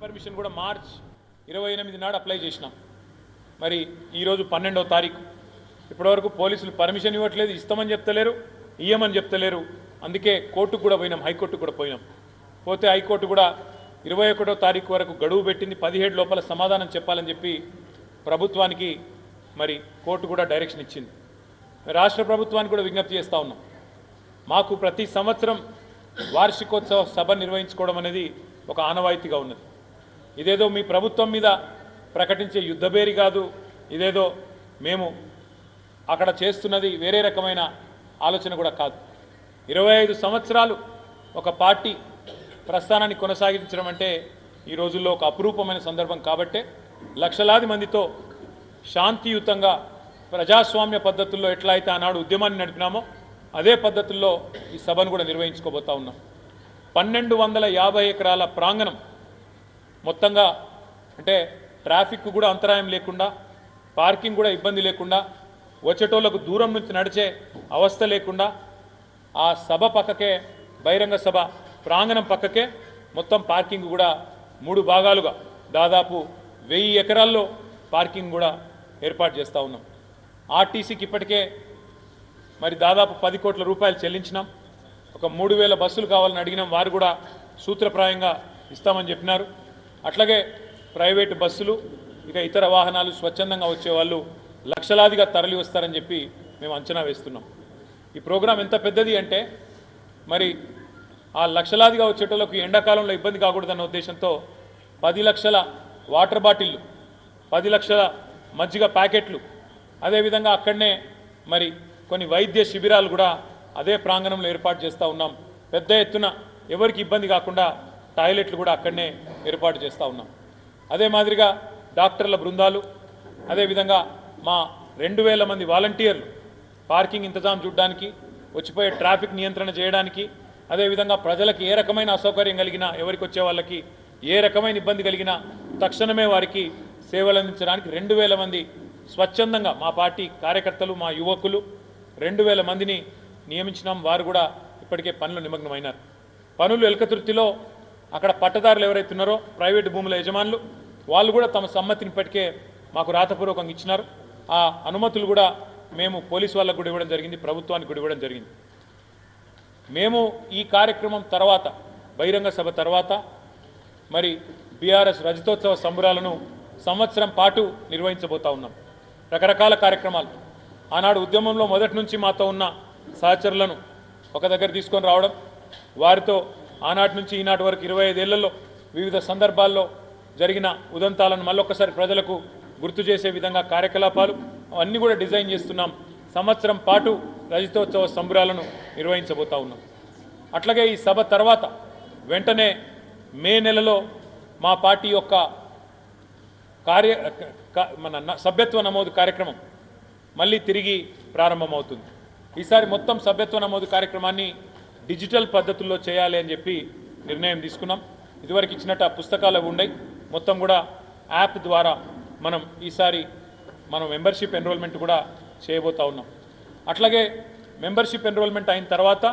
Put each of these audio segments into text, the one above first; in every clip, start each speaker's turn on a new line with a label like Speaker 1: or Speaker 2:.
Speaker 1: Permission కూడా March 28 నాడు apply చేసినాం. మరి ఈరోజు 12వ తారీఖు ఇప్పటివరకు పోలీసులు పర్మిషన్ ఇవ్వట్లేదు, ఇస్తామని చెప్తలేరు, ఇయ్యమని చెప్తలేరు. అందుకే కోర్టుకు కూడా పోయినాం, హైకోర్టుకు కూడా పోయినాం. పోతే హైకోర్టు కూడా 21వ తారీఖు వరకు గడువు పెట్టింది, 17 లోపల సమాధానం చెప్పాలని చెప్పి ప్రభుత్వానికి మరి కోర్టు కూడా డైరెక్షన్ ఇచ్చింది. రాష్ట్ర ప్రభుత్వానికి కూడా విజ్ఞప్తి చేస్తూ ఉన్నాం. మాకు ప్రతి సంవత్సరం వార్షికోత్సవ సభ నిర్వహించుకోవడం అనేది ఒక ఆనవాయితీగా ఉన్నది. ఇదేదో మీ ప్రభుత్వం మీద ప్రకటించే యుద్ధబేరి కాదు, ఇదేదో మేము అక్కడ చేస్తున్నది వేరే రకమైన ఆలోచన కూడా కాదు. 25 సంవత్సరాలు ఒక పార్టీ ప్రస్థానాన్ని కొనసాగించడం అంటే ఈ రోజుల్లో ఒక అపురూపమైన సందర్భం. కాబట్టే లక్షలాది మందితో శాంతియుతంగా ప్రజాస్వామ్య పద్ధతుల్లో ఎట్లా అయితే ఆనాడు ఉద్యమాన్ని నడిపినామో అదే పద్ధతుల్లో ఈ సభను కూడా నిర్వహించుకోబోతా ఉన్నాం. 1250 ఎకరాల ప్రాంగణం మొత్తంగా, అంటే ట్రాఫిక్ కూడా అంతరాయం లేకుండా, పార్కింగ్ కూడా ఇబ్బంది లేకుండా, వచ్చేటోళ్లకు దూరం నుంచి నడిచే అవస్థ లేకుండా, ఆ సభ పక్కకే బహిరంగ సభ ప్రాంగణం పక్కకే మొత్తం పార్కింగ్ కూడా 3 భాగాలుగా దాదాపు 1000 ఎకరాల్లో పార్కింగ్ కూడా ఏర్పాటు చేస్తూ ఉన్నాం. ఆర్టీసీకి ఇప్పటికే మరి దాదాపు 10 కోట్ల రూపాయలు చెల్లించినాం. ఒక 3000 బస్సులు కావాలని అడిగినాం, వారు కూడా సూత్రప్రాయంగా ఇస్తామని చెప్పినారు. అట్లాగే ప్రైవేటు బస్సులు, ఇక ఇతర వాహనాలు స్వచ్ఛందంగా వచ్చేవాళ్ళు లక్షలాదిగా తరలి వస్తారని చెప్పి మేము అంచనా వేస్తున్నాం. ఈ ప్రోగ్రాం ఎంత పెద్దది అంటే మరి ఆ లక్షలాదిగా వచ్చేటోళ్ళకు ఎండాకాలంలో ఇబ్బంది కాకూడదన్న ఉద్దేశంతో 10 లక్షల వాటర్ బాటిళ్ళు, 10 లక్షల మజ్జిగ ప్యాకెట్లు, అదేవిధంగా అక్కడనే మరి కొన్ని వైద్య శిబిరాలు కూడా అదే ప్రాంగణంలో ఏర్పాటు చేస్తూ ఉన్నాం. పెద్ద ఎత్తున ఎవరికి ఇబ్బంది కాకుండా టాయిలెట్లు కూడా అక్కడనే ఏర్పాటు చేస్తూ ఉన్నాం. అదే మాదిరిగా డాక్టర్ల బృందాలు, అదేవిధంగా మా 2000 మంది వాలంటీర్లు పార్కింగ్ ఇంతజాం చూడడానికి, వచ్చిపోయే ట్రాఫిక్ నియంత్రణ చేయడానికి, అదేవిధంగా ప్రజలకు ఏ రకమైన అసౌకర్యం కలిగినా, ఎవరికి వచ్చే వాళ్ళకి ఏ రకమైన ఇబ్బంది కలిగినా తక్షణమే వారికి సేవలు అందించడానికి 2000 మంది స్వచ్ఛందంగా మా పార్టీ కార్యకర్తలు, మా యువకులు 2000 మందిని నియమించినాం. వారు కూడా ఇప్పటికే పనులు నిమగ్నమైనారు. పనులు ఎలకతుర్తిలో అక్కడ పట్టదారులు ఎవరైతే ఉన్నారో ప్రైవేటు భూముల యజమానులు, వాళ్ళు కూడా తమ సమ్మతిని ఇప్పటికే మాకు రాతపూర్వకంగా ఇచ్చినారు. ఆ అనుమతులు కూడా మేము పోలీసు వాళ్ళకు కూడా ఇవ్వడం జరిగింది, ప్రభుత్వానికి కూడా ఇవ్వడం జరిగింది. మేము ఈ కార్యక్రమం తర్వాత, బహిరంగ సభ తర్వాత మరి బీఆర్ఎస్ రజతోత్సవ సంబరాలను సంవత్సరం పాటు నిర్వహించబోతా ఉన్నాం. రకరకాల కార్యక్రమాలు, ఆనాడు ఉద్యమంలో మొదటి నుంచి మాతో ఉన్న సహచరులను ఒక దగ్గర తీసుకొని రావడం, వారితో ఆనాటి నుంచి ఈనాటి వరకు 25 ఏళ్లలో వివిధ సందర్భాల్లో జరిగిన ఉదంతాలను మళ్ళొక్కసారి ప్రజలకు గుర్తు చేసే విధంగా కార్యకలాపాలు అన్నీ కూడా డిజైన్ చేస్తున్నాం. సంవత్సరం పాటు రజతోత్సవ సంబరాలను నిర్వహించబోతా ఉన్నాం. అట్లాగే ఈ సభ తర్వాత వెంటనే మే నెలలో మా పార్టీ యొక్క మన సభ్యత్వ నమోదు కార్యక్రమం మళ్ళీ తిరిగి ప్రారంభమవుతుంది. ఈసారి మొత్తం సభ్యత్వ నమోదు కార్యక్రమాన్ని డిజిటల్ పద్ధతుల్లో చేయాలి అని చెప్పి నిర్ణయం తీసుకున్నాం. ఇదివరకు ఇచ్చినట్టు ఆ పుస్తకాలు ఉన్నాయి, మొత్తం కూడా యాప్ ద్వారా ఈసారి మనం మెంబర్షిప్ ఎన్రోల్మెంట్ కూడా చేయబోతా ఉన్నాం. అట్లాగే మెంబర్షిప్ ఎన్రోల్మెంట్ అయిన తర్వాత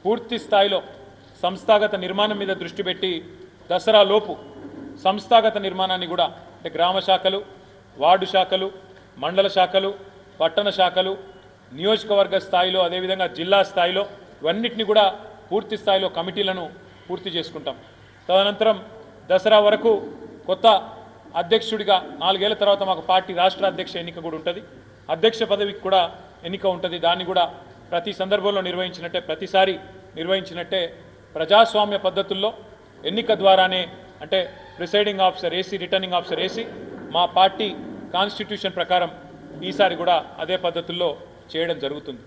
Speaker 1: పూర్తి స్థాయిలో సంస్థాగత నిర్మాణం మీద దృష్టి పెట్టి దసరా లోపు సంస్థాగత నిర్మాణాన్ని కూడా, అంటే గ్రామ శాఖలు, వార్డు శాఖలు, మండల శాఖలు, పట్టణ శాఖలు, నియోజకవర్గ స్థాయిలో, అదేవిధంగా జిల్లా స్థాయిలో ఇవన్నిటిని కూడా పూర్తి స్థాయిలో కమిటీలను పూర్తి చేసుకుంటాం. తదనంతరం దసరా వరకు కొత్త అధ్యక్షుడిగా 4 ఏళ్ల తర్వాత మాకు పార్టీ రాష్ట్ర అధ్యక్ష ఎన్నిక కూడా ఉంటుంది, అధ్యక్ష పదవికి కూడా ఎన్నిక ఉంటుంది. దాన్ని కూడా ప్రతి సందర్భంలో నిర్వహించినట్టే, ప్రతిసారి నిర్వహించినట్టే ప్రజాస్వామ్య పద్ధతుల్లో ఎన్నిక ద్వారానే, అంటే presiding officer AC, returning officer AC, మా పార్టీ కాన్స్టిట్యూషన్ ప్రకారం ఈసారి కూడా అదే పద్ధతుల్లో చేయడం జరుగుతుంది.